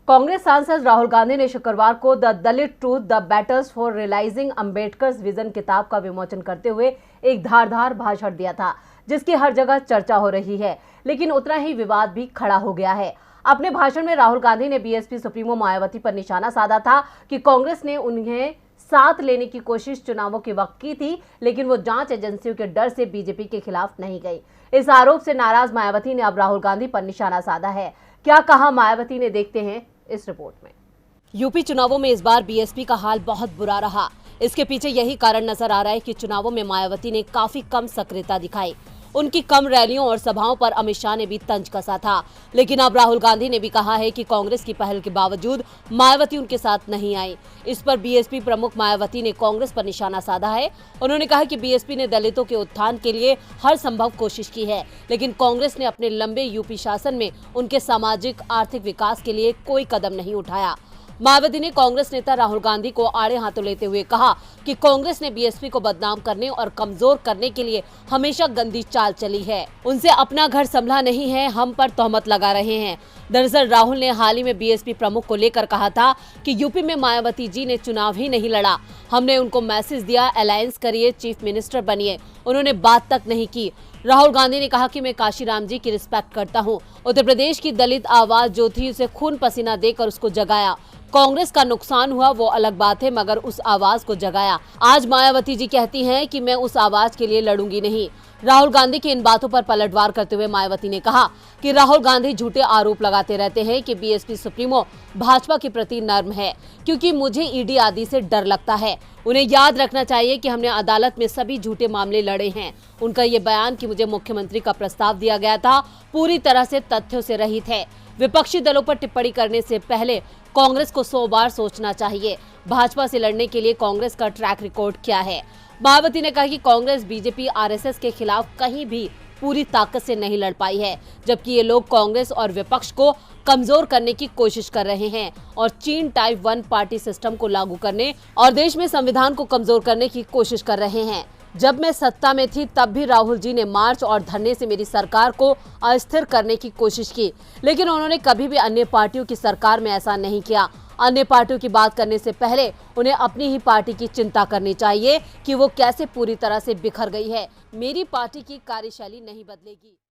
कांग्रेस सांसद राहुल गांधी ने शुक्रवार को the Dalit truth the battles for realizing Ambedkar's vision किताब का विमोचन करते हुए एक धारदार भाषण दिया था, जिसकी हर जगह चर्चा हो रही है, लेकिन उतना ही विवाद भी खड़ा हो गया है। अपने भाषण में राहुल गांधी ने बीएसपी सुप्रीमो मायावती पर निशाना साधा था कि कांग्रेस ने उन्हें साथ लेने की कोशिश चुनावों के वक्त की थी, लेकिन वो जांच एजेंसियों के डर से बीजेपी के खिलाफ नहीं गई। इस आरोप से नाराज मायावती ने अब राहुल गांधी पर निशाना साधा है। क्या कहा मायावती ने, देखते हैं इस रिपोर्ट में। यूपी चुनावों में इस बार बीएसपी का हाल बहुत बुरा रहा। इसके पीछे यही कारण नजर आ रहा है कि चुनावों में मायावती ने काफी कम सक्रियता दिखाई। उनकी कम रैलियों और सभाओं पर अमित शाह ने भी तंज कसा था, लेकिन अब राहुल गांधी ने भी कहा है कि कांग्रेस की पहल के बावजूद मायावती उनके साथ नहीं आई। इस पर बीएसपी प्रमुख मायावती ने कांग्रेस पर निशाना साधा है। उन्होंने कहा कि बीएसपी ने दलितों के उत्थान के लिए हर संभव कोशिश की है, लेकिन कांग्रेस ने अपने लंबे यूपी शासन में उनके सामाजिक आर्थिक विकास के लिए कोई कदम नहीं उठाया। मायावती ने कांग्रेस नेता राहुल गांधी को आड़े हाथों लेते हुए कहा कि कांग्रेस ने बीएसपी को बदनाम करने और कमजोर करने के लिए हमेशा गंदी चाल चली है। उनसे अपना घर संभला नहीं है, हम पर तोहमत लगा रहे हैं। दरअसल राहुल ने हाल ही में बीएसपी प्रमुख को लेकर कहा था कि यूपी में मायावती जी ने चुनाव ही नहीं लड़ा। हमने उनको मैसेज दिया, अलायंस करिए, चीफ मिनिस्टर बनिए। उन्होंने बात तक नहीं की। राहुल गांधी ने कहा कि मैं काशीराम जी की रिस्पेक्ट करता हूं। उत्तर प्रदेश की दलित आवाज जो थी उसे खून पसीना देकर उसको जगाया। कांग्रेस का नुकसान हुआ वो अलग बात है, मगर उस आवाज को जगाया। आज मायावती जी कहती हैं कि मैं उस आवाज के लिए लड़ूंगी नहीं। राहुल गांधी की इन बातों पर पलटवार करते हुए मायावती ने कहा कि राहुल गांधी झूठे आरोप लगाते रहते हैं कि बीएसपी सुप्रीमो भाजपा के प्रति नर्म है, क्योंकि मुझे ईडी आदि से डर लगता है। उन्हें याद रखना चाहिए कि हमने अदालत में सभी झूठे मामले लड़े हैं। उनका ये बयान कि मुझे मुख्यमंत्री का प्रस्ताव दिया गया था पूरी तरह से तथ्यों से रहित है। विपक्षी दलों पर टिप्पणी करने से पहले कांग्रेस को 100 बार सोचना चाहिए। भाजपा से लड़ने के लिए कांग्रेस का ट्रैक रिकॉर्ड क्या है। मायावती ने कहा कि कांग्रेस बीजेपी आरएसएस के खिलाफ कहीं भी पूरी ताकत से नहीं लड़ पाई है, जबकि ये लोग कांग्रेस और विपक्ष को कमजोर करने की कोशिश कर रहे हैं और चीन टाइप 1 पार्टी सिस्टम को लागू करने और देश में संविधान को कमजोर करने की कोशिश कर रहे हैं। जब मैं सत्ता में थी तब भी राहुल जी ने मार्च और धरने से मेरी सरकार को अस्थिर करने की कोशिश की, लेकिन उन्होंने कभी भी अन्य पार्टियों की सरकार में ऐसा नहीं किया। अन्य पार्टियों की बात करने से पहले उन्हें अपनी ही पार्टी की चिंता करनी चाहिए कि वो कैसे पूरी तरह से बिखर गई है। मेरी पार्टी की कार्यशैली नहीं बदलेगी।